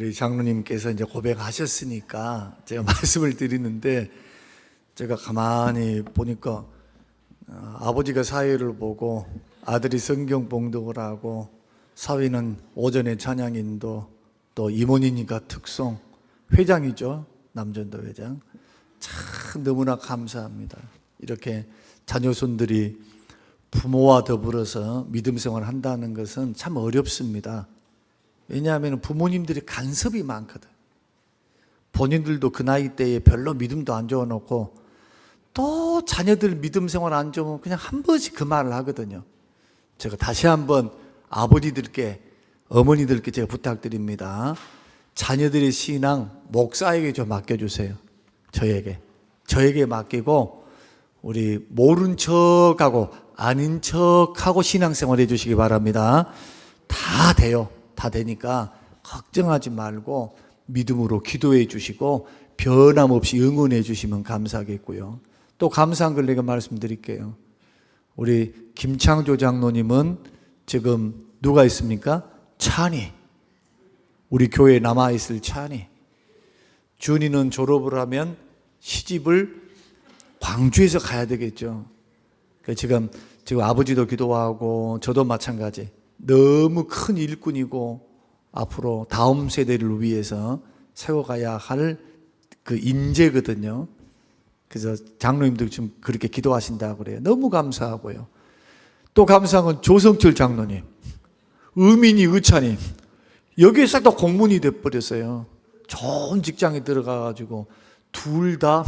우리 장로님께서 이제 고백하셨으니까 제가 말씀을 드리는데, 제가 가만히 보니까 아버지가 사회를 보고 아들이 성경 봉독을 하고, 사위는 오전에 찬양인도, 또 이모니니까 특송, 회장이죠, 남전도 회장. 참 너무나 감사합니다. 이렇게 자녀손들이 부모와 더불어서 믿음 생활을 한다는 것은 참 어렵습니다. 왜냐하면 부모님들이 간섭이 많거든. 본인들도 그 나이 때에 별로 믿음도 안 좋아놓고, 또 자녀들 믿음 생활 안 좋으면 그냥 한 번씩 그 말을 하거든요. 제가 다시 한번 아버지들께, 어머니들께 제가 부탁드립니다. 자녀들의 신앙 목사에게 좀 맡겨주세요. 저에게 맡기고, 우리 모른 척하고 아닌 척하고 신앙생활 해주시기 바랍니다. 다 돼요. 다 되니까 걱정하지 말고 믿음으로 기도해 주시고 변함없이 응원해 주시면 감사하겠고요. 또 감사한 걸 내가 말씀드릴게요. 우리 김창조 장로님은 지금 누가 있습니까? 찬이. 우리 교회에 남아있을 찬이. 준이는 졸업을 하면 시집을 광주에서 가야 되겠죠. 지금 아버지도 기도하고 저도 마찬가지. 너무 큰 일꾼이고 앞으로 다음 세대를 위해서 세워가야 할 그 인재거든요. 그래서 장로님들 좀 그렇게 기도하신다고 그래요. 너무 감사하고요. 또 감사한 건 조성철 장로님, 의민이 의찬님, 여기에 싹 다 공문이 돼버렸어요. 좋은 직장에 들어가가지고 둘 다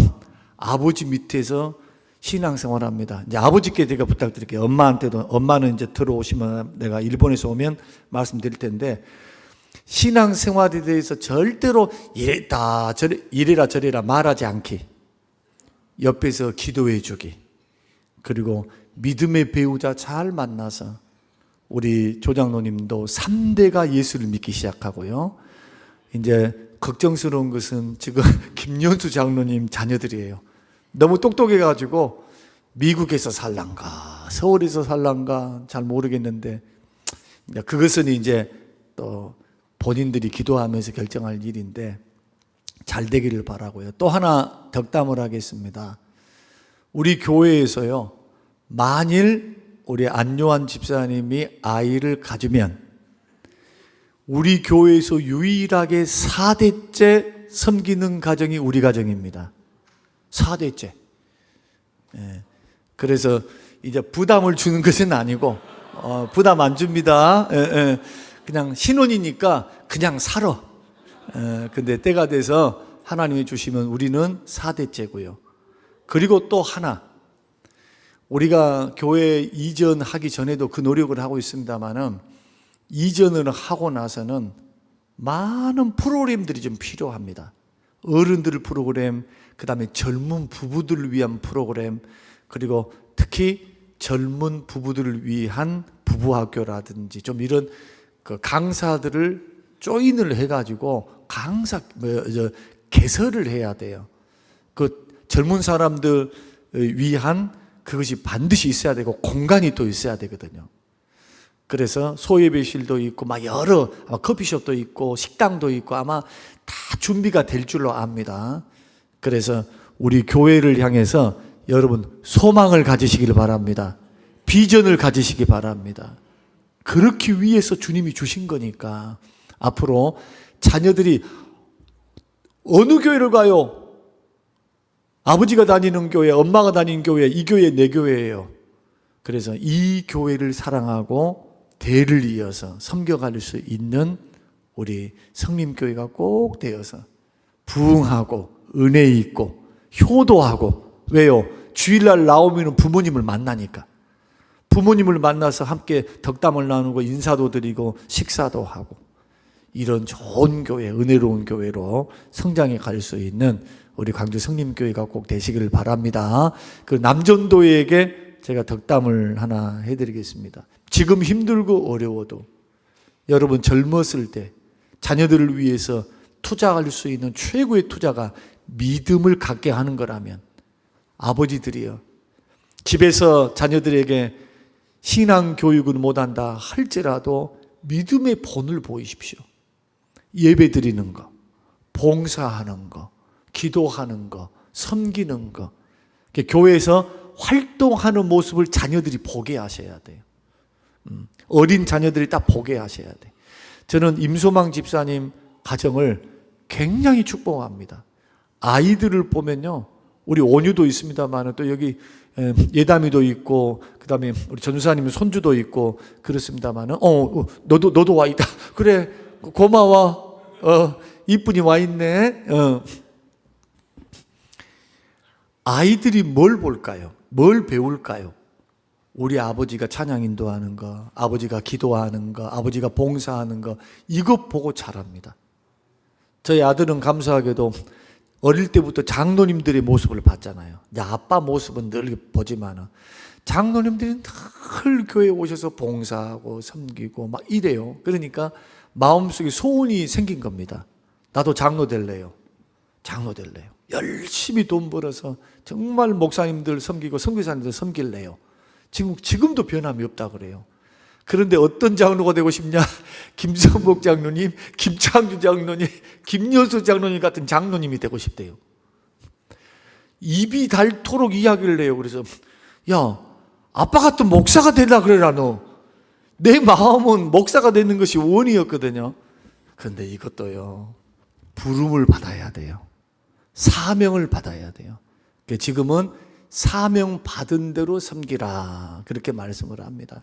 아버지 밑에서 신앙생활 합니다. 이제 아버지께 제가 부탁드릴게요. 엄마는 이제 들어오시면 내가 일본에서 오면 말씀드릴 텐데, 신앙생활에 대해서 절대로 이래라 저래라 말하지 않기, 옆에서 기도해 주기, 그리고 믿음의 배우자 잘 만나서, 우리 조장로님도 3대가 예수를 믿기 시작하고요. 이제 걱정스러운 것은 지금 김연수 장로님 자녀들이에요. 너무 똑똑해가지고 미국에서 살란가 서울에서 살란가 잘 모르겠는데, 그것은 이제 또 본인들이 기도하면서 결정할 일인데 잘 되기를 바라고요. 또 하나 덕담을 하겠습니다. 우리 교회에서요, 만일 우리 안요한 집사님이 아이를 가지면 우리 교회에서 유일하게 4대째 섬기는 가정이 우리 가정입니다. 4대째. 그래서 이제 부담을 주는 것은 아니고, 부담 안 줍니다. 그냥 신혼이니까 그냥 살아. 근데 때가 돼서 하나님이 주시면 우리는 4대째고요. 그리고 또 하나, 우리가 교회 이전하기 전에도 그 노력을 하고 있습니다만은, 이전을 하고 나서는 많은 프로그램들이 좀 필요합니다. 어른들 프로그램, 그 다음에 젊은 부부들을 위한 프로그램, 그리고 특히 젊은 부부들을 위한 부부학교라든지 좀 이런 그 강사들을 조인을 해가지고 개설을 해야 돼요. 그 젊은 사람들 위한 그것이 반드시 있어야 되고 공간이 또 있어야 되거든요. 그래서 소예배실도 있고 막 여러 커피숍도 있고 식당도 있고 아마 다 준비가 될 줄로 압니다. 그래서 우리 교회를 향해서 여러분 소망을 가지시길 바랍니다. 비전을 가지시기 바랍니다. 그렇기 위해서 주님이 주신 거니까. 앞으로 자녀들이 어느 교회를 가요? 아버지가 다니는 교회, 엄마가 다니는 교회, 이 교회 내 교회예요. 그래서 이 교회를 사랑하고 대를 이어서 섬겨갈 수 있는 우리 성림교회가 꼭 되어서 부흥하고 은혜 있고 효도하고. 왜요? 주일날 나오면 부모님을 만나니까. 부모님을 만나서 함께 덕담을 나누고 인사도 드리고 식사도 하고, 이런 좋은 교회, 은혜로운 교회로 성장해 갈 수 있는 우리 광주 성림교회가 꼭 되시기를 바랍니다. 그 남전도에게 제가 덕담을 하나 해드리겠습니다. 지금 힘들고 어려워도 여러분 젊었을 때 자녀들을 위해서 투자할 수 있는 최고의 투자가 믿음을 갖게 하는 거라면, 아버지들이요, 집에서 자녀들에게 신앙 교육은 못한다 할지라도 믿음의 본을 보이십시오. 예배 드리는 거, 봉사하는 거, 기도하는 거, 섬기는 거, 교회에서 활동하는 모습을 자녀들이 보게 하셔야 돼요. 어린 자녀들이 딱 보게 하셔야 돼. 저는 임소망 집사님 가정을 굉장히 축복합니다. 아이들을 보면요, 우리 온유도 있습니다만 또 여기 예담이도 있고, 그 다음에 우리 전사님 손주도 있고 그렇습니다만, 너도 와 있다. 그래, 고마워. 이쁜이 와 있네. 아이들이 뭘 볼까요? 뭘 배울까요? 우리 아버지가 찬양 인도하는 거, 아버지가 기도하는 거, 아버지가 봉사하는 거, 이것 보고 자랍니다. 저희 아들은 감사하게도 어릴 때부터 장로님들의 모습을 봤잖아요. 이제 아빠 모습은 늘 보지만 장로님들이 늘 교회에 오셔서 봉사하고 섬기고 막 이래요. 그러니까 마음속에 소원이 생긴 겁니다. 나도 장로 될래요. 장로 될래요. 열심히 돈 벌어서 정말 목사님들 섬기고 선교사님들 섬길래요. 지금도 변함이 없다 그래요. 그런데 어떤 장로가 되고 싶냐? 김성복 장로님, 김창주 장로님, 김여수 장로님 같은 장로님이 되고 싶대요. 입이 닳도록 이야기를 해요. 그래서 야, 아빠 같은 목사가 되려 그래라 너. 내 마음은 목사가 되는 것이 원이었거든요. 그런데 이것도요, 부름을 받아야 돼요. 사명을 받아야 돼요. 지금은 사명 받은 대로 섬기라, 그렇게 말씀을 합니다.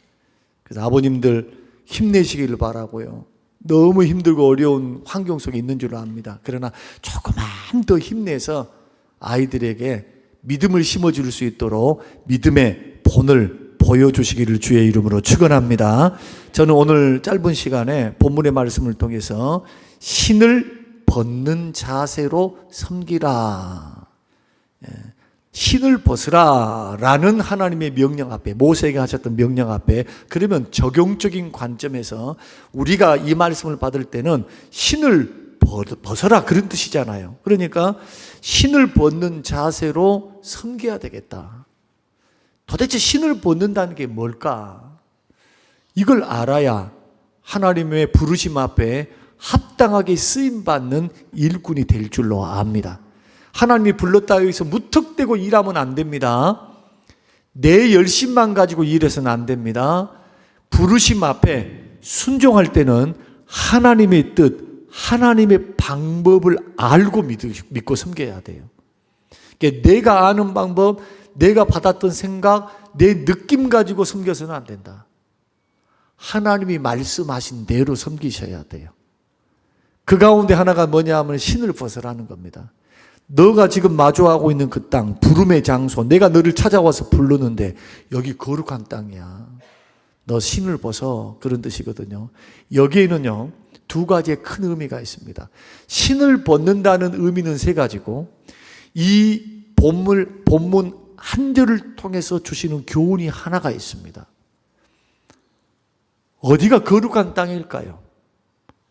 그래서 아버님들 힘내시기를 바라고요. 너무 힘들고 어려운 환경 속에 있는 줄 압니다. 그러나 조금만 더 힘내서 아이들에게 믿음을 심어줄 수 있도록 믿음의 본을 보여주시기를 주의 이름으로 축원합니다. 저는 오늘 짧은 시간에 본문의 말씀을 통해서 신을 벗는 자세로 섬기라, 신을 벗으라 라는 하나님의 명령 앞에, 모세에게 하셨던 명령 앞에, 그러면 적용적인 관점에서 우리가 이 말씀을 받을 때는 신을 벗어라 그런 뜻이잖아요. 그러니까 신을 벗는 자세로 섬겨야 되겠다. 도대체 신을 벗는다는 게 뭘까? 이걸 알아야 하나님의 부르심 앞에 합당하게 쓰임받는 일꾼이 될 줄로 압니다. 하나님이 불렀다 해서 무턱대고 일하면 안 됩니다. 내 열심만 가지고 일해서는 안 됩니다. 부르심 앞에 순종할 때는 하나님의 뜻, 하나님의 방법을 알고 믿고 섬겨야 돼요. 그러니까 내가 아는 방법, 내가 받았던 생각, 내 느낌 가지고 섬겨서는 안 된다. 하나님이 말씀하신 대로 섬기셔야 돼요. 그 가운데 하나가 뭐냐 하면 신을 벗으라는 겁니다. 너가 지금 마주하고 있는 그 땅, 부름의 장소, 내가 너를 찾아와서 부르는데 여기 거룩한 땅이야. 너 신을 벗어, 그런 뜻이거든요. 여기에는요, 두 가지의 큰 의미가 있습니다. 신을 벗는다는 의미는 세 가지고, 이 본문 한 절을 통해서 주시는 교훈이 하나가 있습니다. 어디가 거룩한 땅일까요?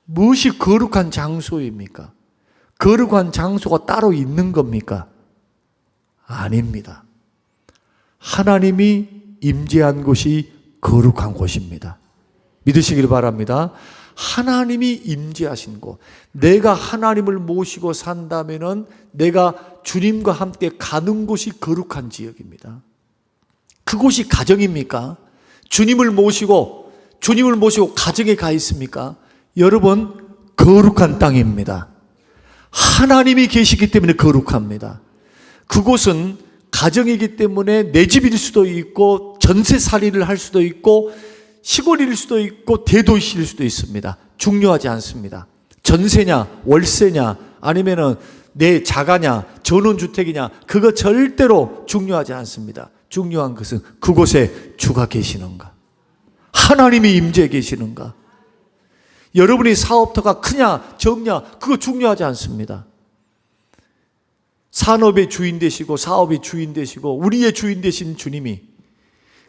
무엇이 거룩한 장소입니까? 거룩한 장소가 따로 있는 겁니까? 아닙니다. 하나님이 임재한 곳이 거룩한 곳입니다. 믿으시길 바랍니다. 하나님이 임재하신 곳, 내가 하나님을 모시고 산다면은 내가 주님과 함께 가는 곳이 거룩한 지역입니다. 그곳이 가정입니까? 주님을 모시고 가정에 가 있습니까? 여러분, 거룩한 땅입니다. 하나님이 계시기 때문에 거룩합니다. 그곳은 가정이기 때문에 내 집일 수도 있고, 전세살이를 할 수도 있고, 시골일 수도 있고, 대도시일 수도 있습니다. 중요하지 않습니다. 전세냐, 월세냐, 아니면은 내 자가냐, 전원주택이냐, 그거 절대로 중요하지 않습니다. 중요한 것은 그곳에 주가 계시는가, 하나님이 임재해 계시는가. 여러분이 사업터가 크냐 적냐, 그거 중요하지 않습니다. 산업의 주인 되시고 사업의 주인 되시고 우리의 주인 되신 주님이,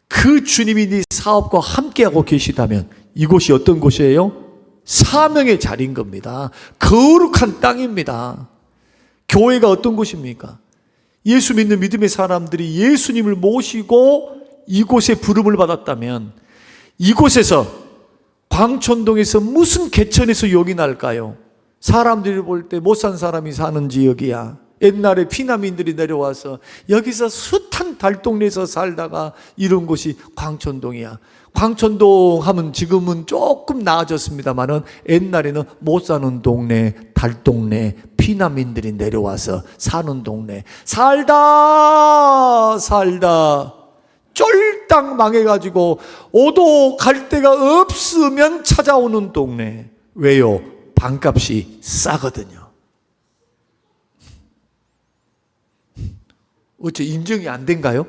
그 주님이 네 사업과 함께하고 계시다면 이곳이 어떤 곳이에요? 사명의 자리인 겁니다. 거룩한 땅입니다. 교회가 어떤 곳입니까? 예수 믿는 믿음의 사람들이 예수님을 모시고 이곳에 부름을 받았다면, 이곳에서 광촌동에서 무슨 개천에서 욕이 날까요? 사람들이 볼 때 못 산 사람이 사는 지역이야. 옛날에 피난민들이 내려와서 여기서 숱한 달동네에서 살다가 이런 곳이 광천동이야. 광천동 하면 지금은 조금 나아졌습니다만은 옛날에는 못 사는 동네, 달동네, 피난민들이 내려와서 사는 동네. 살다 쫄딱 망해가지고 오도 갈 데가 없으면 찾아오는 동네. 왜요? 방값이 싸거든요. 어째 인정이 안 된가요?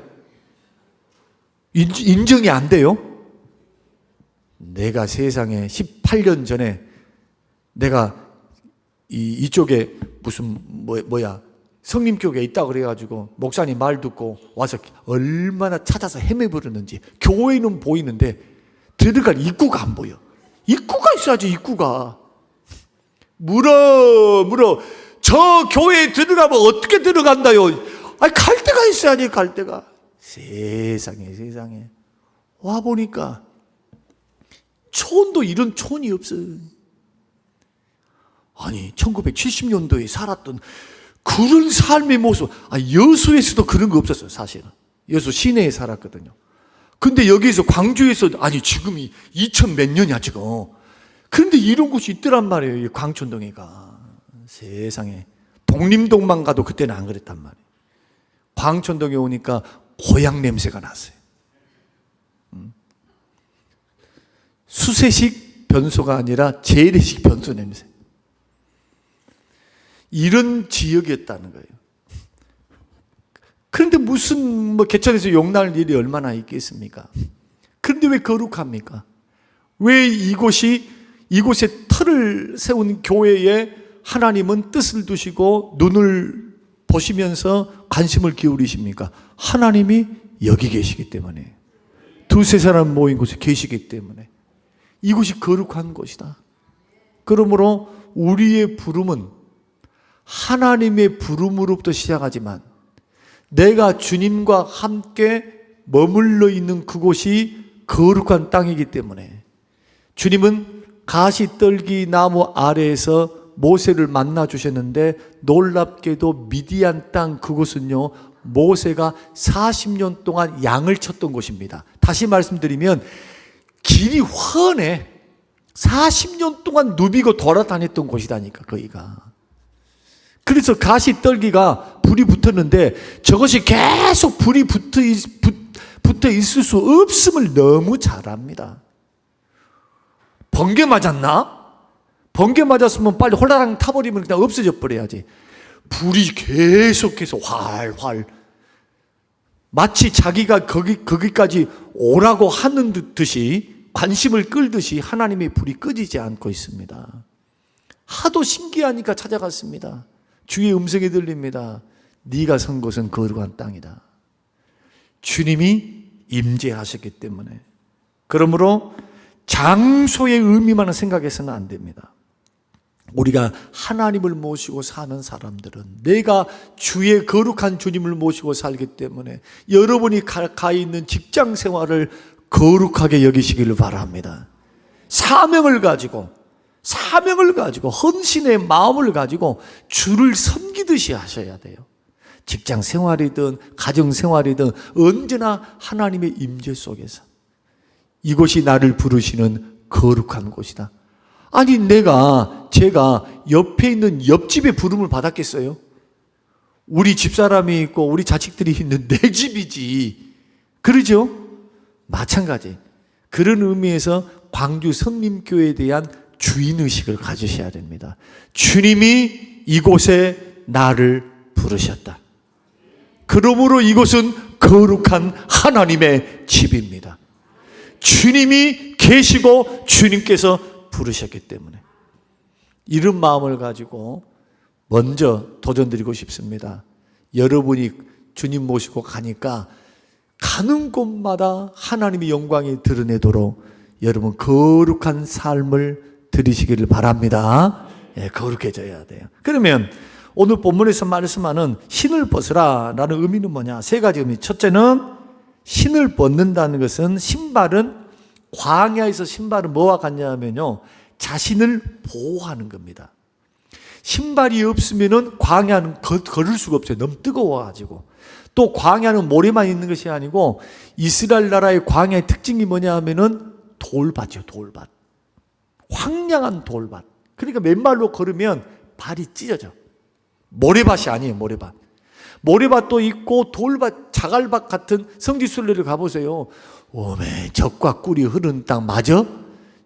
인정이 안 돼요? 내가 세상에 18년 전에 내가 이쪽에 무슨 성림교회에 있다 그래가지고 목사님 말 듣고 와서 얼마나 찾아서 헤매버렸는지. 교회는 보이는데 들어갈 입구가 안 보여. 입구가 있어야지. 입구가 물어 저 교회에 들어가면 어떻게 들어간다요? 아니 갈 데가 있어야지. 갈 데가. 세상에 와보니까 촌도 이런 촌이 없어. 아니 1970년도에 살았던 그런 삶의 모습. 여수에서도 그런 거 없었어요. 사실은 여수 시내에 살았거든요. 근데 여기서 광주에서 아니 지금이 2000 몇 년이야 지금. 그런데 이런 곳이 있더란 말이에요. 이 광천동에가. 세상에 독림동만 가도 그때는 안 그랬단 말이에요. 광천동에 오니까 고향 냄새가 났어요. 수세식 변소가 아니라 재래식 변소 냄새. 이런 지역이었다는 거예요. 그런데 무슨 개천에서 욕날 일이 얼마나 있겠습니까? 그런데 왜 거룩합니까? 왜 이곳에 틀을 세운 교회에 하나님은 뜻을 두시고 눈을 보시면서 관심을 기울이십니까? 하나님이 여기 계시기 때문에, 두세 사람 모인 곳에 계시기 때문에 이곳이 거룩한 곳이다. 그러므로 우리의 부름은 하나님의 부름으로부터 시작하지만 내가 주님과 함께 머물러 있는 그곳이 거룩한 땅이기 때문에 주님은 가시떨기 나무 아래에서 모세를 만나 주셨는데 놀랍게도 미디안 땅 그곳은요 모세가 40년 동안 양을 쳤던 곳입니다. 다시 말씀드리면 길이 훤해. 40년 동안 누비고 돌아다녔던 곳이다니까 거기가. 그래서 가시떨기가 불이 붙었는데 저것이 계속 불이 붙어 있을 수 없음을 너무 잘 압니다. 번개 맞았나? 번개 맞았으면 빨리 홀라당 타버리면 그냥 없어져 버려야지. 불이 계속해서 활활 마치 자기가 거기까지 오라고 하는 듯이 관심을 끌듯이 하나님의 불이 꺼지지 않고 있습니다. 하도 신기하니까 찾아갔습니다. 주의 음성이 들립니다. 네가 선 곳은 거룩한 땅이다. 주님이 임재하셨기 때문에. 그러므로 장소의 의미만 생각해서는 안 됩니다. 우리가 하나님을 모시고 사는 사람들은 내가 주의 거룩한 주님을 모시고 살기 때문에 여러분이 가 있는 직장 생활을 거룩하게 여기시기를 바랍니다. 사명을 가지고 헌신의 마음을 가지고 주를 섬기듯이 하셔야 돼요. 직장 생활이든 가정 생활이든 언제나 하나님의 임재 속에서 이곳이 나를 부르시는 거룩한 곳이다. 아니 제가 옆에 있는 옆집의 부름을 받았겠어요? 우리 집사람이 있고 우리 자식들이 있는 내 집이지. 그러죠? 마찬가지. 그런 의미에서 광주 성림교회에 대한 주인의식을 가지셔야 됩니다. 주님이 이곳에 나를 부르셨다. 그러므로 이곳은 거룩한 하나님의 집입니다. 주님이 계시고 주님께서 부르셨기 때문에 이런 마음을 가지고 먼저 도전드리고 싶습니다. 여러분이 주님 모시고 가니까 가는 곳마다 하나님의 영광이 드러내도록 여러분 거룩한 삶을 들이시기를 바랍니다. 거룩해져야 돼요. 그러면 오늘 본문에서 말씀하는 신을 벗으라 라는 의미는 뭐냐? 세 가지 의미. 첫째는 신을 벗는다는 것은 신발은 광야에서 신발은 뭐와 같냐 하면요 자신을 보호하는 겁니다. 신발이 없으면은 광야는 걸을 수가 없어요. 너무 뜨거워가지고. 또 광야는 모래만 있는 것이 아니고 이스라엘 나라의 광야의 특징이 뭐냐 하면은 돌밭이요, 돌밭. 황량한 돌밭. 그러니까 맨발로 걸으면 발이 찢어져. 모래밭이 아니에요, 모래밭. 모래밭도 있고 돌밭, 자갈밭 같은 성지순례를 가보세요. 오메, 젖과 꿀이 흐르는 땅 맞아?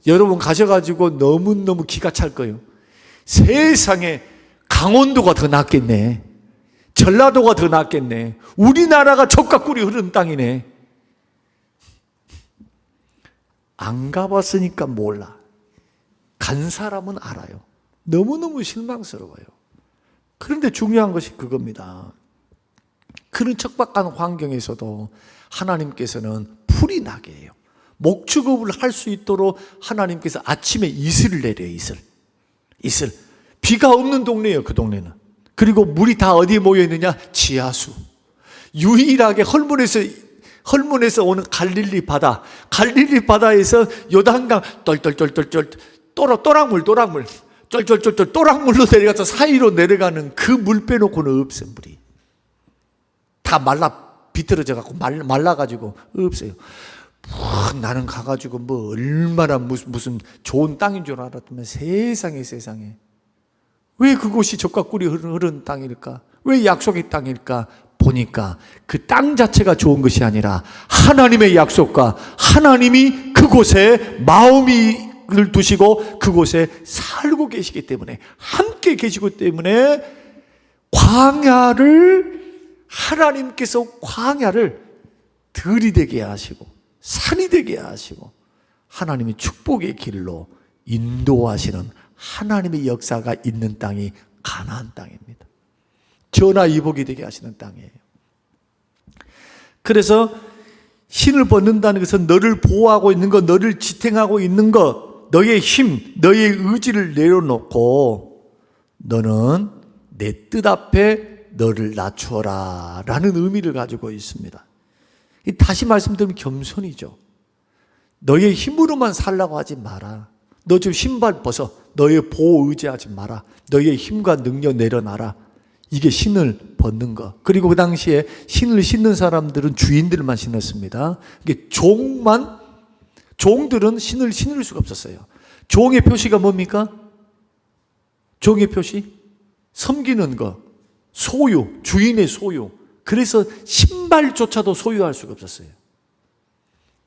여러분 가셔가지고 너무너무 기가 찰 거예요. 세상에 강원도가 더 낫겠네. 전라도가 더 낫겠네. 우리나라가 젖과 꿀이 흐르는 땅이네. 안 가봤으니까 몰라. 간 사람은 알아요. 너무너무 실망스러워요. 그런데 중요한 것이 그겁니다. 그런 척박한 환경에서도 하나님께서는 풀이 나게 해요. 목축업을 할 수 있도록 하나님께서 아침에 이슬을 내려요. 이슬. 비가 없는 동네예요, 그 동네는. 그리고 물이 다 어디에 모여 있느냐? 지하수. 유일하게 헐몬에서 오는 갈릴리 바다에서 요단강 똘똘똘똘똘 또랑물 쫄쫄쫄쫄 또랑물로 내려가서 사이로 내려가는 그 물 빼놓고는 없어요. 물이 다 비틀어져 갖고 말라가지고 없어요. 나는 가가지고 뭐 얼마나 무슨 좋은 땅인 줄 알았더니 세상에 왜 그곳이 젖과 꿀이 흐르는 땅일까? 왜 약속의 땅일까? 보니까 그 땅 자체가 좋은 것이 아니라 하나님의 약속과 하나님이 그곳에 마음을 두시고 그곳에 살고 계시기 때문에, 함께 계시기 때문에 하나님께서 광야를 들이대게 하시고 산이 되게 하시고 하나님의 축복의 길로 인도하시는 하나님의 역사가 있는 땅이 가나안 땅입니다. 전화위복이 되게 하시는 땅이에요. 그래서 신을 벗는다는 것은 너를 보호하고 있는 것, 너를 지탱하고 있는 것, 너의 힘, 너의 의지를 내려놓고 너는 내 뜻 앞에 너를 낮추어라 라는 의미를 가지고 있습니다. 다시 말씀드리면 겸손이죠. 너의 힘으로만 살라고 하지 마라. 너 지금 신발 벗어. 너의 보호 의지하지 마라. 너의 힘과 능력 내려놔라. 이게 신을 벗는 거. 그리고 그 당시에 신을 신는 사람들은 주인들만 신었습니다. 이게 종들은 신을 신을 수가 없었어요. 종의 표시가 뭡니까? 종의 표시? 섬기는 거. 소유, 주인의 소유. 그래서 신발조차도 소유할 수가 없었어요.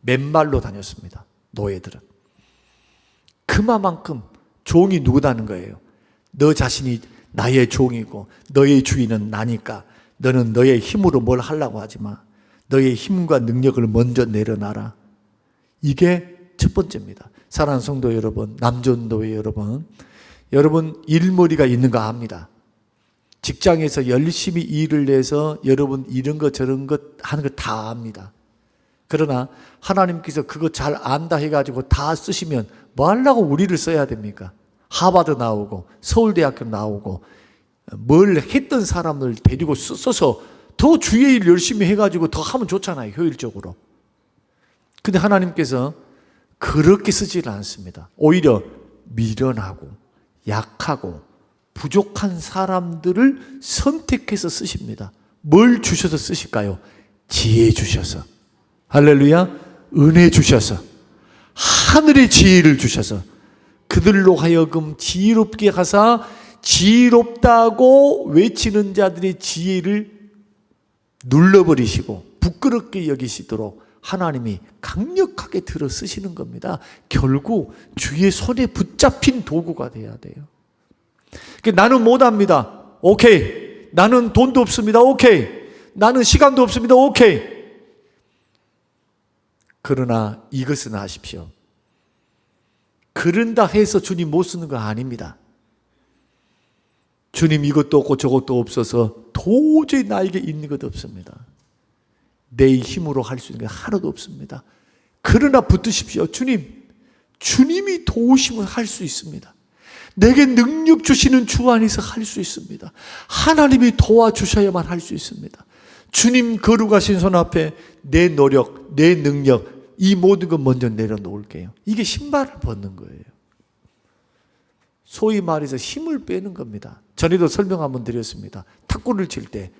맨발로 다녔습니다. 노예들은. 그만큼 종이 누구다는 거예요. 너 자신이 나의 종이고 너의 주인은 나니까 너는 너의 힘으로 뭘 하려고 하지 마. 너의 힘과 능력을 먼저 내려놔라. 이게 첫 번째입니다. 사랑하는 성도 여러분, 남전도회 여러분 일머리가 있는 거 압니다. 직장에서 열심히 일을 해서 여러분 이런 것 저런 것 하는 거 다 압니다. 그러나 하나님께서 그거 잘 안다 해가지고 다 쓰시면 뭐 하려고 우리를 써야 됩니까? 하버드 나오고 서울대학교 나오고 뭘 했던 사람을 데리고 써서 더 주의 일 열심히 해가지고 더 하면 좋잖아요, 효율적으로. 근데 하나님께서 그렇게 쓰지를 않습니다. 오히려 미련하고 약하고 부족한 사람들을 선택해서 쓰십니다. 뭘 주셔서 쓰실까요? 지혜 주셔서, 할렐루야, 은혜 주셔서, 하늘의 지혜를 주셔서 그들로 하여금 지혜롭게 하사 지혜롭다고 외치는 자들의 지혜를 눌러버리시고 부끄럽게 여기시도록 하나님이 강력하게 들어 쓰시는 겁니다. 결국 주의 손에 붙잡힌 도구가 돼야 돼요. 나는 못합니다. 오케이. 나는 돈도 없습니다. 오케이. 나는 시간도 없습니다. 오케이. 그러나 이것은 아십시오. 그런다 해서 주님 못 쓰는 거 아닙니다. 주님 이것도 없고 저것도 없어서 도저히 나에게 있는 것 없습니다. 내 힘으로 할 수 있는 게 하나도 없습니다. 그러나 붙드십시오. 주님이 도우시면 할 수 있습니다. 내게 능력 주시는 주 안에서 할 수 있습니다. 하나님이 도와주셔야만 할 수 있습니다. 주님 거룩하신 손 앞에 내 노력, 내 능력, 이 모든 것 먼저 내려놓을게요. 이게 신발을 벗는 거예요. 소위 말해서 힘을 빼는 겁니다. 전에도 설명 한번 드렸습니다. 탁구를 칠 때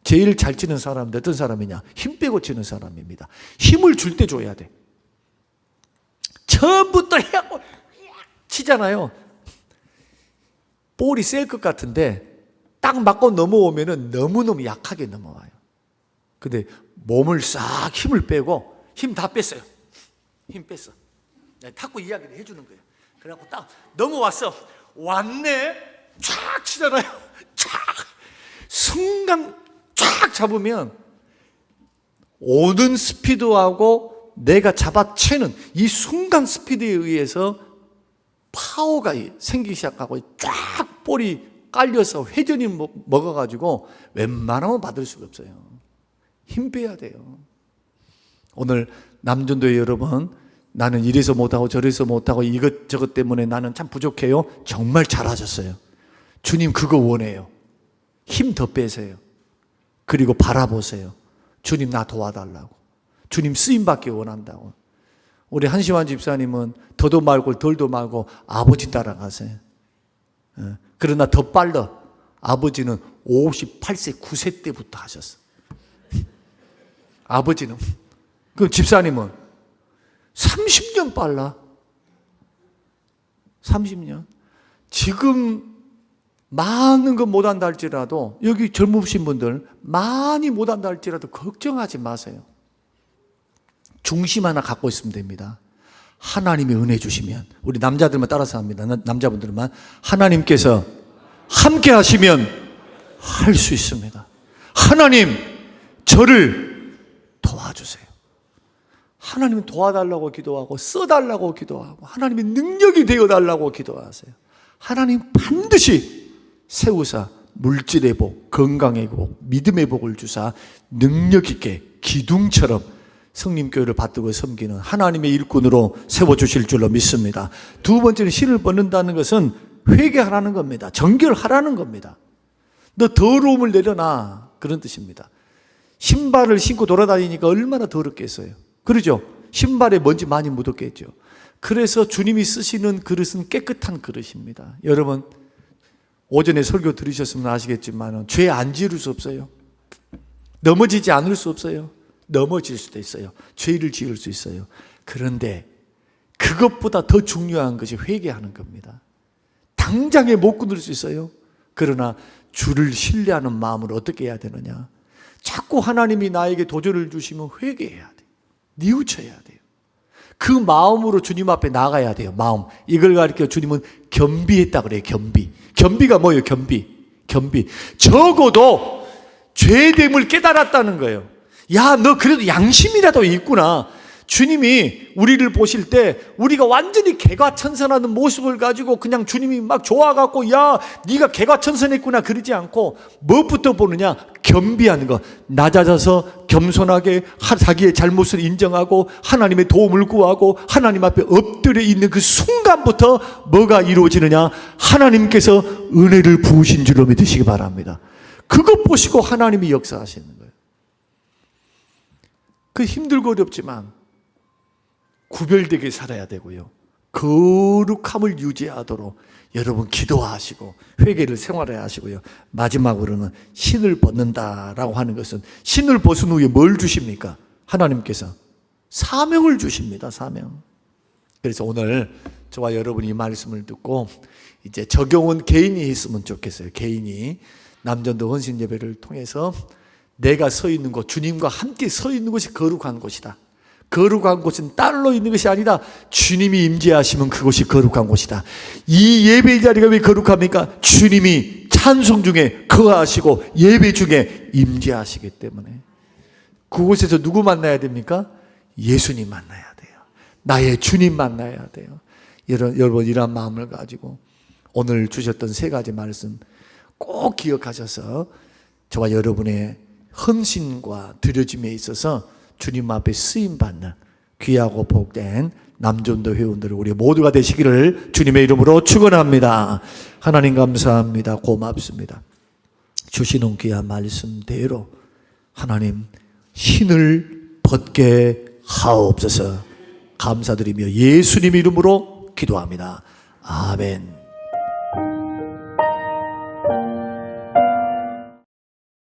제일 잘 치는 사람은 어떤 사람이냐? 힘 빼고 치는 사람입니다. 힘을 줄 때 줘야 돼. 처음부터 해갖고 치잖아요. 볼이 셀 것 같은데 딱 맞고 넘어오면은 너무너무 약하게 넘어와요. 근데 몸을 싹 힘을 빼고 힘 다 뺐어요. 힘 뺐어. 탁구 이야기를 해주는 거예요. 그래갖고 딱 넘어왔어. 왔네. 쫙 치잖아요. 쫙. 순간 쫙 잡으면 오는 스피드하고 내가 잡아채는 이 순간 스피드에 의해서 파워가 생기기 시작하고 쫙 볼이 깔려서 회전이 먹어가지고 웬만하면 받을 수가 없어요. 힘 빼야 돼요. 오늘 남전도의 여러분, 나는 이래서 못하고 저래서 못하고 이것저것 때문에 나는 참 부족해요. 정말 잘하셨어요. 주님 그거 원해요. 힘 더 빼세요. 그리고 바라보세요. 주님 나 도와달라고. 주님 쓰임받기 원한다고. 우리 한시환 집사님은 더도 말고 덜도 말고 아버지 따라가세요. 그러나 더 빨라. 아버지는 58세 9세 때부터 하셨어. 아버지는. 그럼 집사님은 30년 빨라. 30년. 지금 많은 거 못한다 할지라도 여기 젊으신 분들 많이 못한다 할지라도 걱정하지 마세요. 중심 하나 갖고 있으면 됩니다. 하나님이 은혜 주시면, 우리 남자들만 따라서 합니다. 남자분들만 하나님께서 함께 하시면 할 수 있습니다. 하나님 저를 도와주세요. 하나님은 도와달라고 기도하고 써달라고 기도하고 하나님의 능력이 되어달라고 기도하세요. 하나님 반드시 세우사 물질의 복, 건강의 복, 믿음의 복을 주사 능력 있게 기둥처럼 성림교회를 받들고 섬기는 하나님의 일꾼으로 세워주실 줄로 믿습니다. 두 번째는 신을 벗는다는 것은 회개하라는 겁니다. 정결하라는 겁니다. 너 더러움을 내려놔, 그런 뜻입니다. 신발을 신고 돌아다니니까 얼마나 더럽겠어요. 그러죠? 신발에 먼지 많이 묻었겠죠. 그래서 주님이 쓰시는 그릇은 깨끗한 그릇입니다. 여러분 오전에 설교 들으셨으면 아시겠지만 죄 안 지을 수 없어요. 넘어지지 않을 수 없어요. 넘어질 수도 있어요. 죄를 지을 수 있어요. 그런데 그것보다 더 중요한 것이 회개하는 겁니다. 당장에 못 끊을 수 있어요. 그러나 주를 신뢰하는 마음을 어떻게 해야 되느냐? 자꾸 하나님이 나에게 도전을 주시면 회개해야 돼요. 뉘우쳐야 돼요. 그 마음으로 주님 앞에 나가야 돼요. 마음. 이걸 가리켜 주님은 겸비했다 그래요. 겸비. 겸비가 뭐예요? 겸비. 적어도 죄됨을 깨달았다는 거예요. 야, 너 그래도 양심이라도 있구나. 주님이 우리를 보실 때 우리가 완전히 개과천선하는 모습을 가지고 그냥 주님이 막 좋아갖고 야, 네가 개과천선했구나 그러지 않고 무엇부터 보느냐? 겸비하는 거. 낮아져서 겸손하게 자기의 잘못을 인정하고 하나님의 도움을 구하고 하나님 앞에 엎드려 있는 그 순간부터 뭐가 이루어지느냐? 하나님께서 은혜를 부으신 줄로 믿으시기 바랍니다. 그것 보시고 하나님이 역사하시는 거예요. 그 힘들고 어렵지만 구별되게 살아야 되고요. 거룩함을 유지하도록 여러분 기도하시고 회개를 생활해야 하시고요. 마지막으로는 신을 벗는다라고 하는 것은 신을 벗은 후에 뭘 주십니까? 하나님께서 사명을 주십니다. 사명. 그래서 오늘 저와 여러분이 이 말씀을 듣고 이제 적용은 개인이 했으면 좋겠어요. 개인이 남전도 헌신 예배를 통해서 내가 서 있는 곳, 주님과 함께 서 있는 곳이 거룩한 곳이다. 거룩한 곳은 딸로 있는 것이 아니라 주님이 임재하시면 그곳이 거룩한 곳이다. 이 예배 자리가 왜 거룩합니까? 주님이 찬송 중에 거하시고 예배 중에 임재하시기 때문에. 그곳에서 누구 만나야 됩니까? 예수님 만나야 돼요. 나의 주님 만나야 돼요. 여러분 이런 마음을 가지고 오늘 주셨던 세 가지 말씀 꼭 기억하셔서 저와 여러분의 헌신과 드려짐에 있어서 주님 앞에 쓰임받는 귀하고 복된 남전도 회원들 우리 모두가 되시기를 주님의 이름으로 축원합니다. 하나님 감사합니다. 고맙습니다. 주시는 귀한 말씀대로 하나님 신을 벗게 하옵소서. 감사드리며 예수님 이름으로 기도합니다. 아멘.